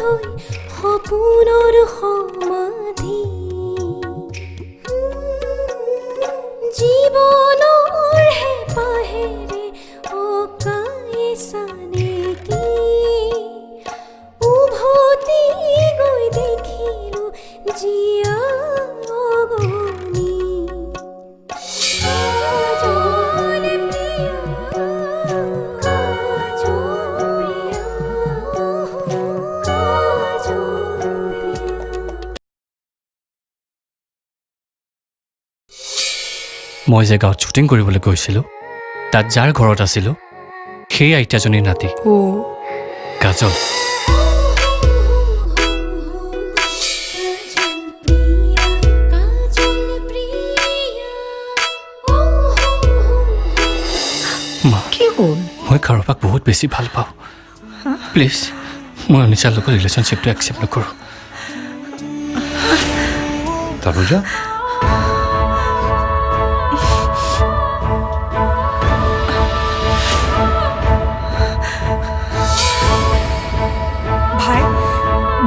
হৈ সপোনৰ সমাধি জীৱনৰ হেঁপাহেৰে অকাইছা নেকি উভতি গৈ দেখিলোঁ জীয়া অগণি কাজল প্ৰিয়া কাজল প্ৰিয়া কাজল প্ৰিয়া মই যে গাঁৱত শ্বুটিং কৰিবলৈ গৈছিলোঁ তাত যাৰ ঘৰত আছিলোঁ সেই আইতাজনীৰ নাতি কাজল মা কি হ'ল মই কাৰোবাক বহুত বেছি ভাল পাওঁ প্লিজ মই অনিচাৰ লগত ৰিলেশ্যনশ্বিপটো একচেপ্ট নকৰোঁ তনুজা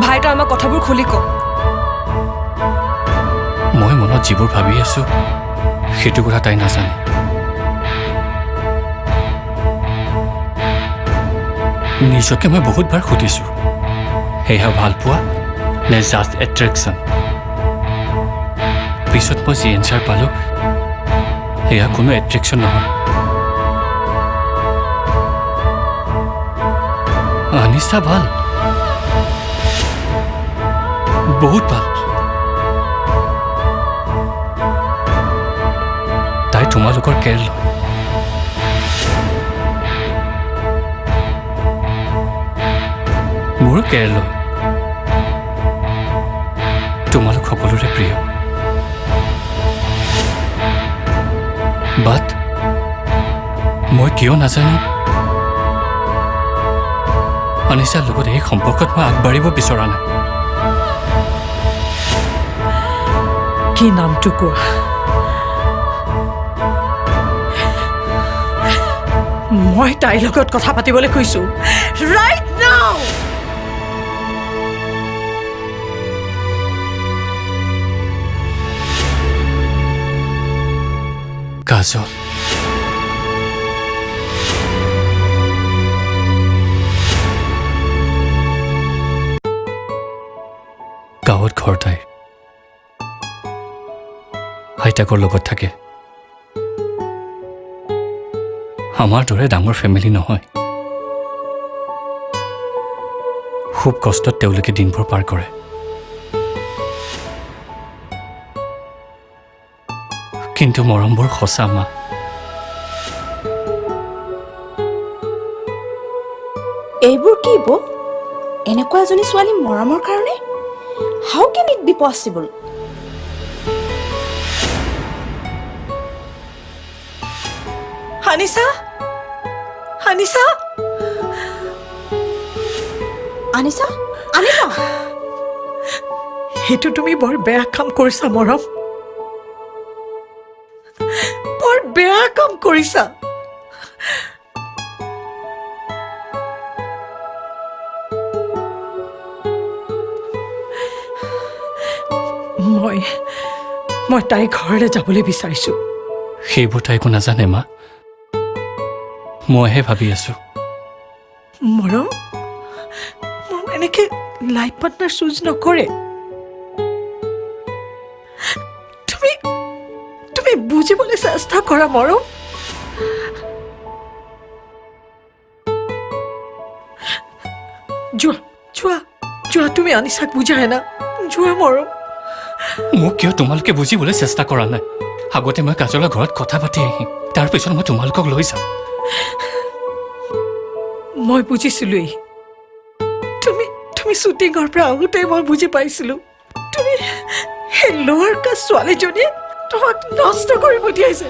ভাই তই আমাৰ কথাবোৰ খুলি ক মই মনত যিবোৰ ভাবি আছোঁ সেইটো কথা তাই নাজানে নিজকে মই বহুতবাৰ সুধিছোঁ সেয়া ভাল পোৱা নে জাষ্ট এট্ৰেকশ্যন পিছত মই যি এনচাৰ পালোঁ সেয়া কোনো এট্ৰেকশ্যন নহয় আনিছা ভাল বহুত ভাল তাই তোমালোকৰ কেয়াৰ লয় মোৰো কেয়াৰ লয় তোমালোক সকলোৰে প্ৰিয় বাট মই কিয় নাজানো অনিচাৰ লগত এই সম্পৰ্কত মই আগবাঢ়িব বিচৰা নাই কি নামটো কোৱা মই তাইৰ লগত কথা পাতিবলৈ কৈছো ৰাইট নাও কাজল গাঁৱত ঘৰ তাইৰ আইতাকৰ লগত থাকে আমাৰ দৰে ডাঙৰ ফেমিলি নহয় খুব কষ্টত তেওঁলোকে দিনবোৰ পাৰ কৰে কিন্তু মৰমবোৰ সঁচা মা এইবোৰ কি বো এনেকুৱা এজনী ছোৱালী মৰমৰ কাৰণে how can it be possible Anisha Anisha Anisha আনিছা সেইটো তুমি বৰ বেয়া কাম কৰিছা মৰম বৰ বেয়া কাম কৰিছা মই তাই ঘৰলৈ যাবলৈ বিচাৰিছো সেইবোৰ তাই একো নাজানে মা মইহে ভাবি আছো মৰম এনেকে লাইফ পাৰ্টনাৰ চুজ নকৰে তুমি বুজিবলৈ চেষ্টা কৰা মৰম যোৱা তুমি আনিছাক বুজাই না যোৱা মৰম মোক কিয় তোমালোকে বুজিবলৈ চেষ্টা কৰা নাই আগতে মই কাজলৰ ঘৰত কথা পাতি আহিম তাৰপিছত মই তোমালোকক লৈ যাম মই বুজিছিলোৱেই তুমি শ্বুটিঙৰ পৰা আহোঁতে মই বুজি পাইছিলো তুমি সেই লোৱাৰ কাষ্ট ছোৱালীজনীয়ে তোমাক নষ্ট কৰি পঠিয়াইছে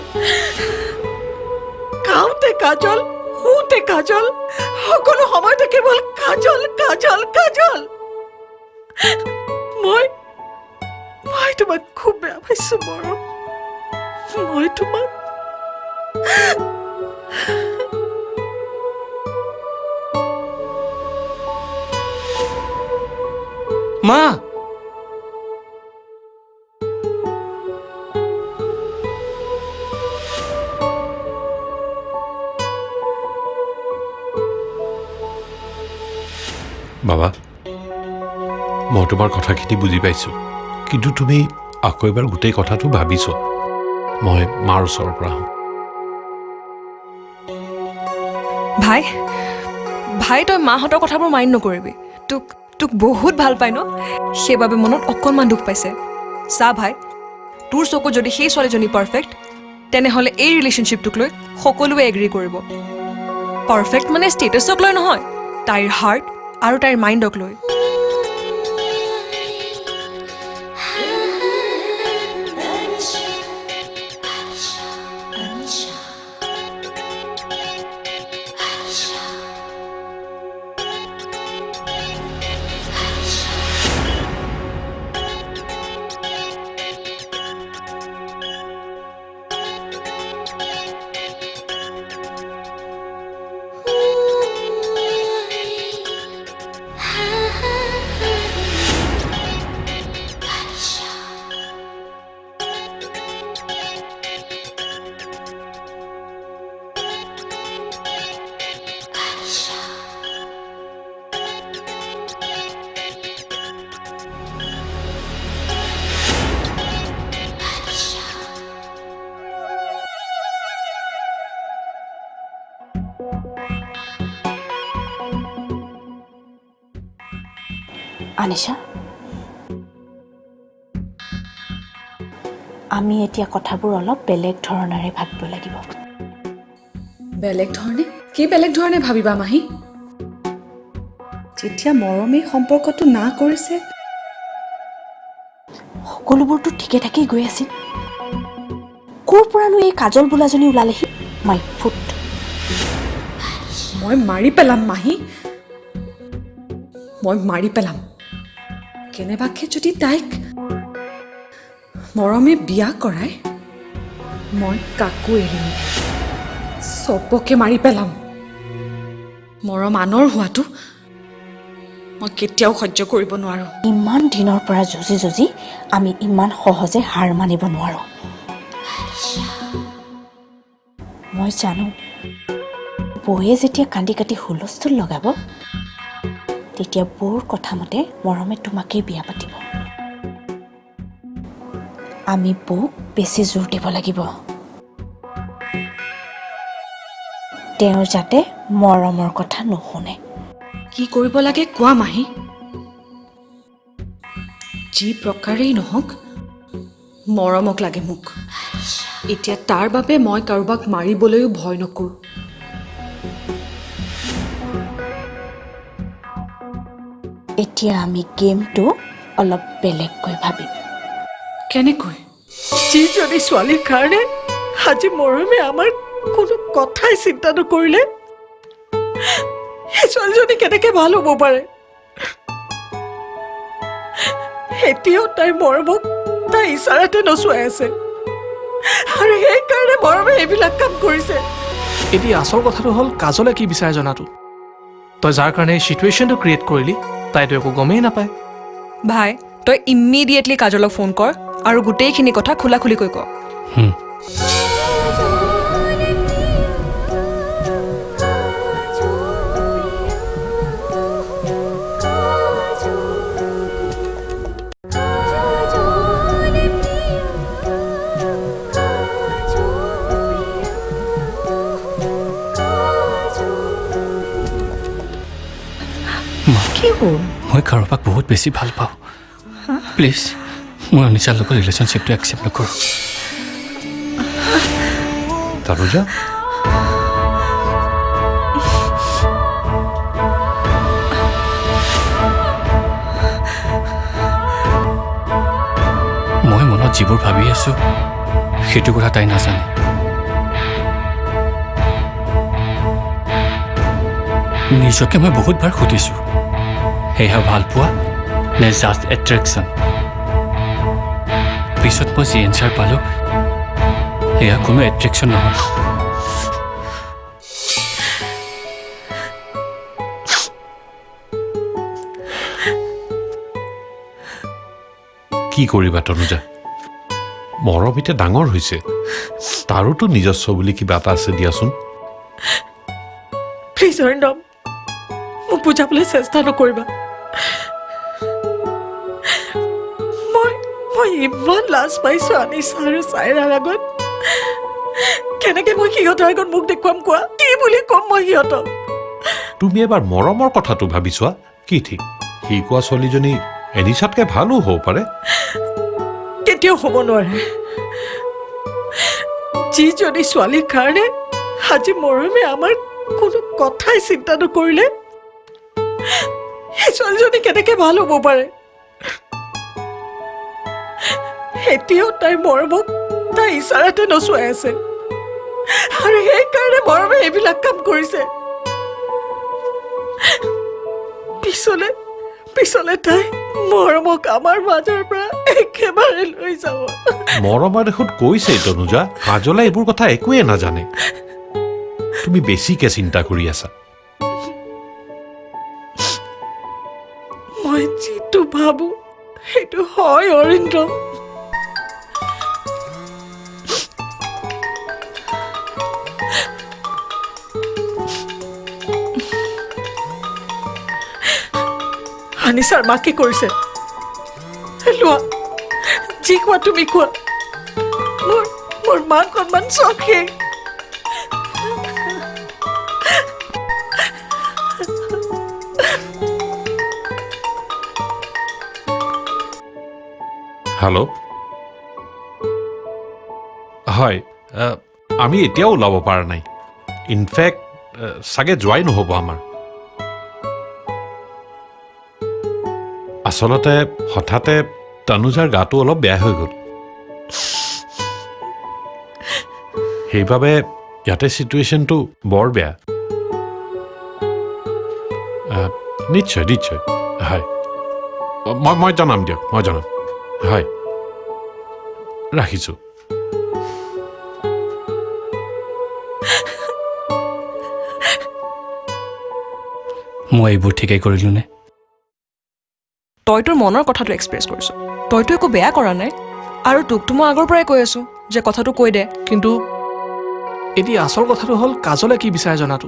খাওঁতে কাজল শুওঁতে কাজল সকলো সময়তে কেৱল কাজল কাজল কাজল মই তোমাক খুব বেয়া পাইছো মৰম মই তোমাক মা বাবা মই তোমাৰ কথাখিনি বুজি পাইছোঁ কিন্তু তুমি আকৌ এবাৰ গোটেই কথাটো ভাবিছ মই মাৰ ওচৰৰ পৰা আহোঁ ভাই ভাই তই মাহঁতৰ কথাবোৰ মাইণ্ড নকৰিবি তোক তোক বহুত ভাল পায় ন সেইবাবে মনত অকণমান দুখ পাইছে চা ভাই তোৰ চকুত যদি সেই ছোৱালীজনী পাৰফেক্ট তেনেহ'লে এই ৰিলেশ্যনশ্বিপটোক লৈ সকলোৱে এগ্ৰী কৰিব পাৰফেক্ট মানে ষ্টেটাছক লৈ নহয় তাইৰ হাৰ্ট আৰু তাইৰ মাইণ্ডক লৈ আনিশা আমি এতিয়া কথাবোৰ অলপ বেলেগ ধৰণেৰে ভাবিব লাগিব বেলেগ ধৰণে কি বেলেগ ধৰণে ভাবিবা মাহী যেতিয়া মৰমে সম্পৰ্কটো না কৰিছে সকলোবোৰতো ঠিকে থাকেই গৈ আছিল ক'ৰ পৰানো এই কাজল বোলাজনী ওলালেহি মাই ফুট মই মাৰি পেলাম মাহী মই মাৰি পেলাম কেনেবাকে যদি তাইক মৰমে বিয়া কৰাই মই কাকো এৰিম চবকে মাৰি পেলাম মৰম আনৰ হোৱাটো মই কেতিয়াও সহ্য কৰিব নোৱাৰোঁ ইমান দিনৰ পৰা যুঁজি যুঁজি আমি ইমান সহজে হাৰ মানিব নোৱাৰোঁ মই জানো বৌয়ে যেতিয়া কান্দি কাটি হুলস্থুল লগাব তেতিয়া বৌৰ কথা মতে মৰমে তোমাকেই বিয়া পাতিব আমি বৌক বেছি জোৰ দিব লাগিব তেওঁৰ যাতে মৰমৰ কথা নুশুনে কি কৰিব লাগে কোৱা মাহী যি প্ৰকাৰেই নহওক মৰমক লাগে মোক এতিয়া তাৰ বাবে মই কাৰোবাক মাৰিবলৈও ভয় নকৰোঁ এতিয়া আমি গেমটো অলপ বেলেগকৈ ভাবিম কেনেকৈ যিজনী ছোৱালীৰ কাৰণে আজি মৰমে আমাৰ কোনো কথাই চিন্তা নকৰিলে সেই ছোৱালীজনী কেনেকে ভাল হ'ব পাৰে এতিয়াও তাইৰ মৰমক তাই ইচাৰাতে নচুৱাই আছে আৰু সেইকাৰণে মৰমে এইবিলাক কাম কৰিছে এতিয়া আচল কথাটো হ'ল কাজলে কি বিচাৰে জনাটো তই যাৰ কাৰণে এই চিটুৱেশ্যনটো ক্ৰিয়েট কৰিলি তাইতো একো গমেই নাপায় ভাই তই ইমিডিয়েটলি কাজলক ফোন কৰ আৰু গোটেইখিনি কথা খোলা খুলিকৈ ক মই কাৰোবাক বহুত বেছি ভাল পাওঁ প্লিজ মই অনিশাৰ লগত ৰিলেশ্যনশ্বিপটো একচেপ্ট নকৰোঁ তানুজা মই মনত যিবোৰ ভাবি আছোঁ সেইটো কথা তাই নাজানে নিজকে মই বহুতবাৰ সুধিছোঁ সেয়া ভাল পোৱা নে জাষ্ট এট্ৰেকশ্যন পিছত মই যি এনচাৰ পালোঁ সেয়া কোনো এট্ৰেকশ্যন নহয় কি কৰিবা তনুজা মৰম এতিয়া ডাঙৰ হৈছে তাৰোতো নিজস্ব বুলি কিবা এটা আছে দিয়াচোন প্লিজ অৰিন্দম মোক বুজাবলৈ চেষ্টা নকৰিবা মই ইমান লাজ পাইছোঁ আনিছা আৰু চাইৰাৰ আগত কেনেকৈ মই সিহঁতৰ আগত মোক দেখুৱাম কোৱা কি বুলি ক'ম মই সিহঁতক তুমি এবাৰ মৰমৰ কথাটো ভাবি চোৱা কি ঠিক সি কোৱা ছোৱালীজনী এনিছাতকৈ ভালো হ'ব পাৰে কেতিয়াও হ'ব নোৱাৰে যিজনী ছোৱালীৰ কাৰণে আজি মৰমে আমাৰ কোনো কথাই চিন্তা নকৰিলে সেই ছোৱালীজনী কেনেকৈ ভাল হ'ব পাৰে এতিয়াও তাইৰ মৰমক তাই ইচাৰাতে নচুৱাই আছে আৰু সেইকাৰণে মৰমে এইবিলাক কাম কৰিছে পিছলে তাই মৰমক আমাৰ মাজৰ পৰা একেবাৰে লৈ যাব মৰমা দেখোন কৈছে তনুজা কাজলে এইবোৰ কথা একোৱে নাজানে তুমি বেছিকে চিন্তা কৰি আছা মই যিটো ভাবো সেইটো হয় অৰিন্দম আনিছাৰ মাকে কৰিছে লোৱা যি কোৱা তুমি কোৱা মোৰ মান সন্মান চব শেষ হেল্ল' হয় আমি এতিয়াও ওলাব পৰা নাই ইনফেক্ট চাগে যোৱাই নহ'ব আমাৰ আচলতে হঠাতে তনুজাৰ গাটো অলপ বেয়া হৈ গ'ল সেইবাবে ইয়াতে চিটুৱেশ্যনটো বৰ বেয়া নিশ্চয় নিশ্চয় হয় মই জনাম দিয়ক মই জনাম হয় ৰাখিছোঁ মই এইবোৰ ঠিকেই কৰিলোঁ নে তই তোৰ মনৰ কথাটো এক্সপ্ৰেছ কৰিছ তইতো একো বেয়া কৰা নাই আৰু তোকতো মই আগৰ পৰাই কৈ আছোঁ যে কথাটো কৈ দে কিন্তু এতিয়া আচল কথাটো হ'ল কাজলে কি বিচাৰে জনাটো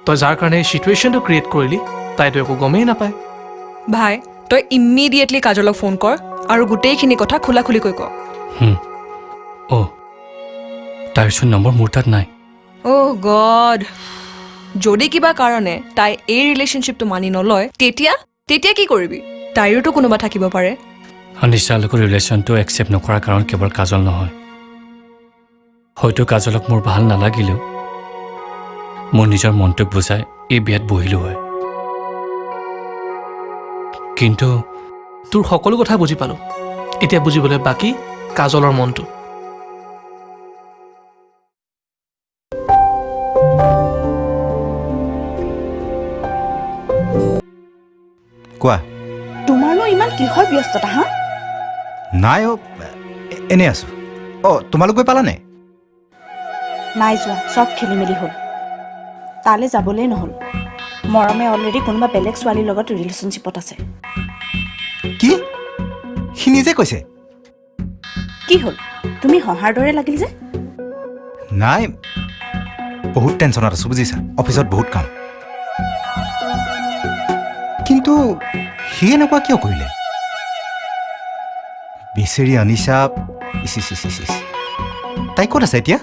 তই যাৰ কাৰণে এই চিটুৱেশ্যনটো ক্ৰিয়েট কৰিলি তাইতো একো গমেই নাপায় ভাই তই ইমিডিয়েটলি কাজলক ফোন কৰ আৰু গোটেইখিনি কথা খোলা খুলিকৈ ক অ' তাইৰচোন নম্বৰ মোৰ তাত নাই অ' গড যদি কিবা কাৰণে তাই এই ৰিলেশ্যনশ্বিপটো মানি নলয় তেতিয়া কি কৰিবি তাইৰোতো কোনোবা থাকিব পাৰে নিশ্চয় লগত ৰিলেশ্যনটো একচেপ্ট নকৰাৰ কাৰণ কেৱল কাজল নহয় হয়তো কাজলক মোৰ ভাল নালাগিলেও মোৰ নিজৰ মনটোক বুজাই এই বিয়াত বহিলোঁ হয় কিন্তু তোৰ সকলো কথা বুজি পালোঁ এতিয়া বুজিবলৈ বাকী কাজলৰ মনটো কোৱা তোমাৰনো ইমান কিহৰ ব্যস্ততা হা নাই এনেই আছোঁ তোমালোক গৈ পালানে নাই যোৱা চব খেলি মেলি হ'ল তালৈ যাবলৈ নহ'ল মৰমে অলৰেডি কোনোবা বেলেগ ছোৱালীৰ লগত ৰিলেশ্যনশ্বিপত আছে কি সি নিজে কৈছে কি হ'ল তুমি হহাৰ দৰে লাগিল যে নাই বহুত টেনশ্যনত আছোঁ বুজিছা অফিচত বহুত কাম কিন্তু সি এনেকুৱা কিয় কৰিলে বেচেৰি আনিছা তাই ক'ত আছে এতিয়া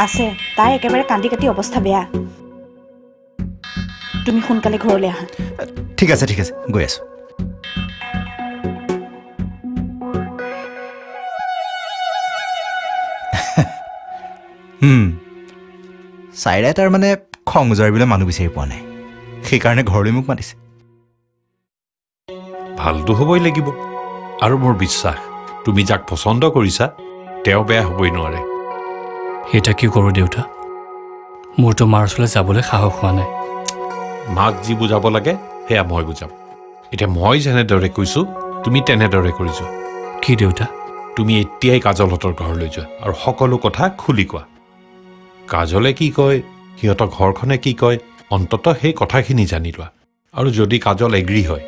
আছে তাই একেবাৰে কান্দি কাটি অৱস্থা বেয়া তুমি সোনকালে ঘৰলৈ আহা ঠিক আছে গৈ আছোঁ চাইৰাই তাৰ মানে খং জাৰিবলৈ মানুহ বিচাৰি পোৱা নাই সেইকাৰণে ঘৰলৈ মোক মাতিছে ভালটো হ'বই লাগিব আৰু মোৰ বিশ্বাস তুমি যাক পচন্দ কৰিছা তেওঁ বেয়া হ'বই নোৱাৰে এতিয়া কি কৰোঁ দেউতা মোৰতো মাৰ ওচৰলৈ যাবলৈ সাহস হোৱা নাই মাক যি বুজাব লাগে সেয়া মই বুজাম এতিয়া মই যেনেদৰে কৈছোঁ তুমি তেনেদৰে কৰিছোঁ কি দেউতা তুমি এতিয়াই কাজলহঁতৰ ঘৰলৈ যোৱা আৰু সকলো কথা খুলি কোৱা কাজলে কি কয় সিহঁতৰ ঘৰখনে কি কয় অন্ততঃ সেই কথাখিনি জানি লোৱা আৰু যদি কাজল এগ্ৰী হয়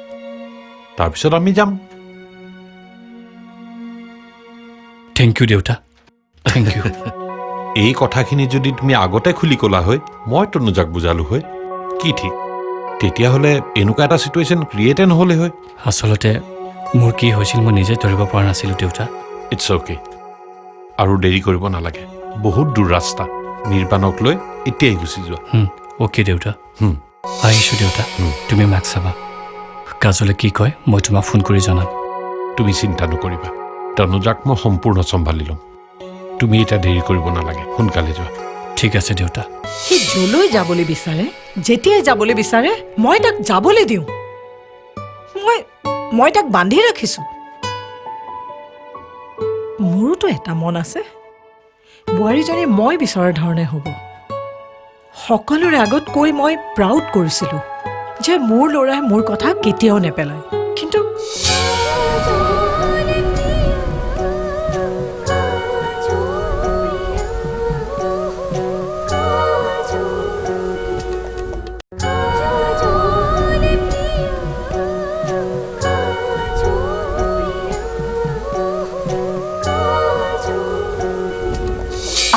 তাৰপিছত আমি যাম থেংক ইউ দেউতা, থেংক ইউ। এই কথাখিনি যদি তুমি আগতে খুলি ক'লা হয়, মই তনুজাক বুজালো হয়, কি ঠিক তেতিয়াহ'লে এনেকুৱা এটা ছিটুৱেশ্যন ক্ৰিয়েটে নহ'লে হয়। আচলতে মোৰ কি হৈছিল মই নিজে ধৰিব পৰা নাছিলোঁ দেউতা। ইটছ অ'কে, আৰু দেৰি কৰিব নালাগে, বহুত দূৰ ৰাস্তা, নিৰ্বাণক লৈ এতিয়াই গুচি যোৱা। অ'কে দেউতা, হুম। আহিছোঁ দেউতা। তুমি মাক চাবা, কাজলে কি কয় মই তোমাক ফোন কৰি জনাম। তুমি চিন্তা নকৰিবা, তনুজাক মই সম্পূৰ্ণ চম্ভালি ল'ম। তুমি এতিয়া দেৰি কৰিব নালাগে, সোনকালে যোৱা। ঠিক আছে দেউতা। সি যলৈ যাবলৈ বিচাৰে, যেতিয়াই যাবলৈ বিচাৰে, মই তাক যাবলৈ দিওঁ। মই তাক বান্ধি ৰাখিছোঁ। মোৰোতো এটা মন আছে, বোৱাৰীজনী মই বিচৰাৰ ধৰণে হ'ব। সকলোৰে আগত কৈ মই প্ৰাউড কৰিছিলোঁ যে মোৰ ল'ৰাই মোৰ কথা কেতিয়াও নেপেলায়, কিন্তু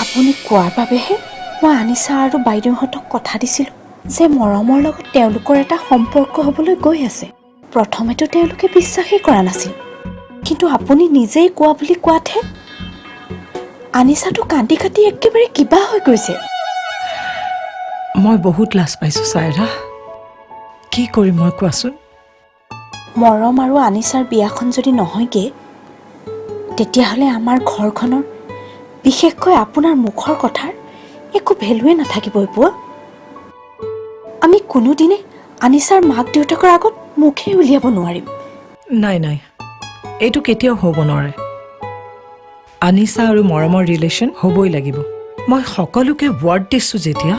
আপুনি কোৱাৰ বাবেহে মই আনিছা আৰু বাইদেউহঁতক কথা দিছিলোঁ যে মৰমৰ লগত তেওঁলোকৰ এটা সম্পৰ্ক হ'বলৈ গৈ আছে। প্ৰথমেতো তেওঁলোকে বিশ্বাসেই কৰা নাছিল, কিন্তু আপুনি নিজেই কোৱা বুলি কোৱাতহে আনিছাটো কান্দি কাটি একেবাৰে কিবা হৈ গৈছে। মই বহুত লাজ পাইছোঁ চাইৰা। কি কৰিম মই কোৱাচোন? মৰম আৰু আনিছাৰ বিয়াখন যদি নহয়গৈ, তেতিয়াহ'লে আমাৰ ঘৰখনৰ, বিশেষকৈ আপোনাৰ মুখৰ কথাৰ একো ভেলুৱে নাথাকিবই পোৱা। আমি কোনোদিনে আনিছাৰ মাক দেউতাকৰ আগত মুখেই উলিয়াব নোৱাৰিম। নাই, এইটো কেতিয়াও হ'ব নোৱাৰে। আনিছা আৰু মৰমৰ ৰিলেশ্যন হ'বই লাগিব। মই সকলোকে ৱাৰ্ড দিছোঁ যেতিয়া,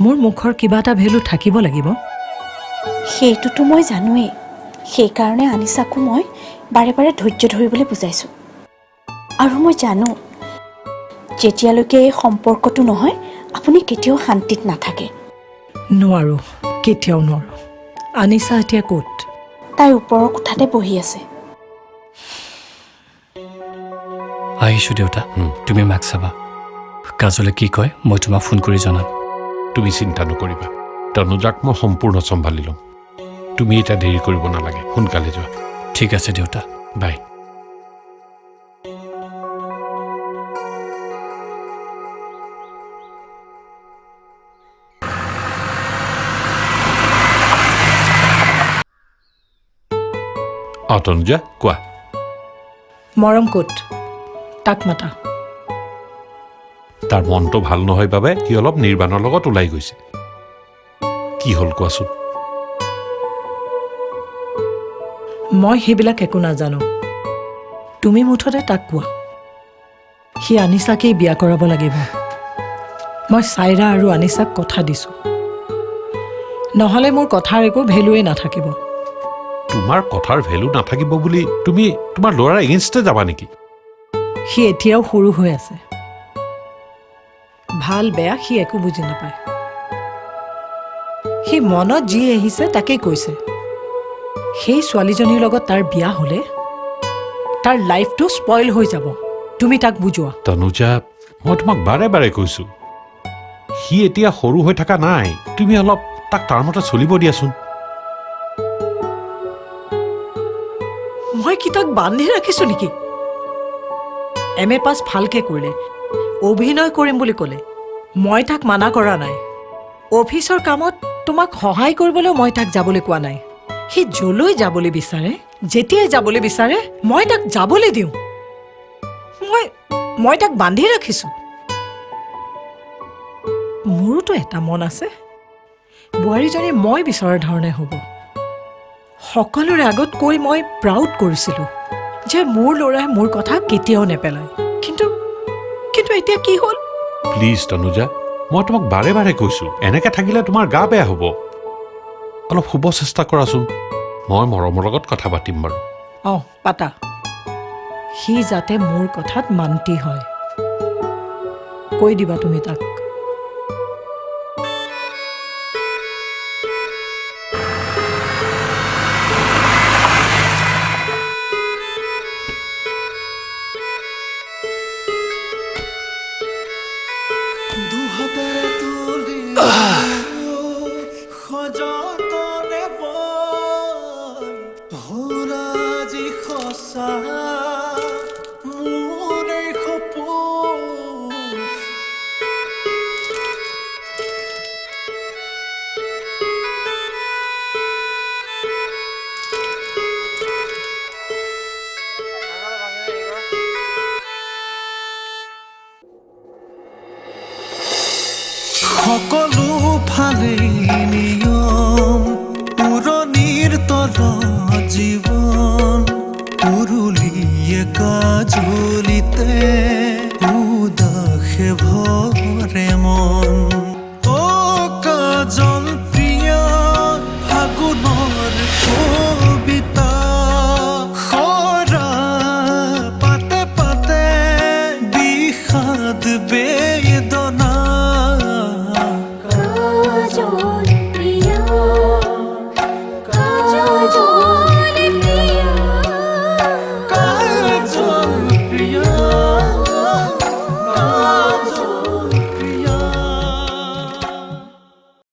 মোৰ মুখৰ কিবা এটা ভেলু থাকিব লাগিব। সেইটোতো মই জানোৱেই, সেইকাৰণে আনিছাকো মই বাৰে বাৰে ধৈৰ্য ধৰিবলৈ বুজাইছোঁ। আৰু মই জানো যেতিয়ালৈকে এই সম্পৰ্কটো নহয়, আপুনি কেতিয়াও শান্তিত নাথাকে। নোৱাৰোঁ, কেতিয়াও নোৱাৰোঁ। আনিছা এতিয়া ক'ত? তাই ওপৰৰ কোঠাতে বহি আছে। আহিছোঁ দেউতা, তুমি মাক চাবা, কাজলে কি কয় মই তোমাক ফোন কৰি জনাম। তুমি চিন্তা নকৰিবা, তনুজাক মই সম্পূৰ্ণ চম্ভালি ল'ম। তুমি এতিয়া দেৰি কৰিব নালাগে, সোনকালে যোৱা। ঠিক আছে দেউতা, বাই। তনুজা কোৱা। মৰম ক'ত? তাক মাতা। তাৰ মনটো ভাল নহয় বাবে সি অলপ নিৰ্বাণৰ লগত ওলাই গৈছে। কি হ'ল কোৱাচোন? মই সেইবিলাক একো নাজানো। তুমি মুঠতে তাক কোৱা, সি আনিছাকেই বিয়া কৰাব লাগিব। মই চাইৰা আৰু আনিছাক কথা দিছোঁ, নহ'লে মোৰ কথাৰ একো ভেলুৱেই নাথাকিব। তোমাৰ কথাৰ ভেলু নাথাকিব বুলি তুমি তোমাৰ ল'ৰাৰ এগেইনষ্টে যাবা নেকি? সি এতিয়াও সৰু হৈ আছে। ভাল বেয়া সি একো বুজি নাপায়। সি মনত যি আহিছে তাকেই কৈছে। সেই ছোৱালীজনীৰ লগত তাৰ বিয়া হ'লে তাৰ লাইফটো স্পইল হৈ যাব। তুমি তাক বুজোৱা। তনুজা, মই তোমাক বাৰে বাৰে কৈছোঁ, সি এতিয়া সৰু হৈ থকা নাই। তুমি অলপ তাক তাৰ মতে চলিব দিয়াচোন। মই কি তাক বান্ধি ৰাখিছোঁ নেকি? MA পাছ ভালকে কৰিলে, অভিনয় কৰিম বুলি ক'লে, মই তাক মানা কৰা নাই। অফিচৰ কামত তোমাক সহায় কৰিবলৈও মই তাক যাবলৈ কোৱা নাই। সি যলৈ যাবলৈ বিচাৰে, যেতিয়াই যাবলৈ বিচাৰে, মই তাক যাবলৈ দিওঁ। মই তাক বান্ধি ৰাখিছোঁ। মোৰোতো এটা মন আছে, বোৱাৰীজনী মই বিচৰাৰ ধৰণে হ'ব। সকলোৰে আগত কৈ মই প্ৰাউড কৰিছিলোঁ যে মোৰ ল'ৰাই মোৰ কথা কেতিয়াও নেপেলায়, কিন্তু এতিয়া কি হ'ল? প্লিজ তনুজা, মই তোমাক বাৰে বাৰে কৈছোঁ, এনেকে থাকিলে তোমাৰ গা বেয়া হ'ব। অলপ শুব চেষ্টা কৰাচোন। মই মৰমৰ লগত কথা পাতিম বাৰু। পাতা। সি যাতে মোৰ কথাত মান্তি হয়, কৈ দিবা তুমি তাক। সকলো ফালেই নিয়ম উৰণিৰ তলত জীৱন উৰুলিয়ে কাজলিতে উদাসে ভৰে মন অ কাজল প্ৰিয়া ফাগুনৰ কবিতা খৰা পাতে পাতে বিষাদ বেয়ে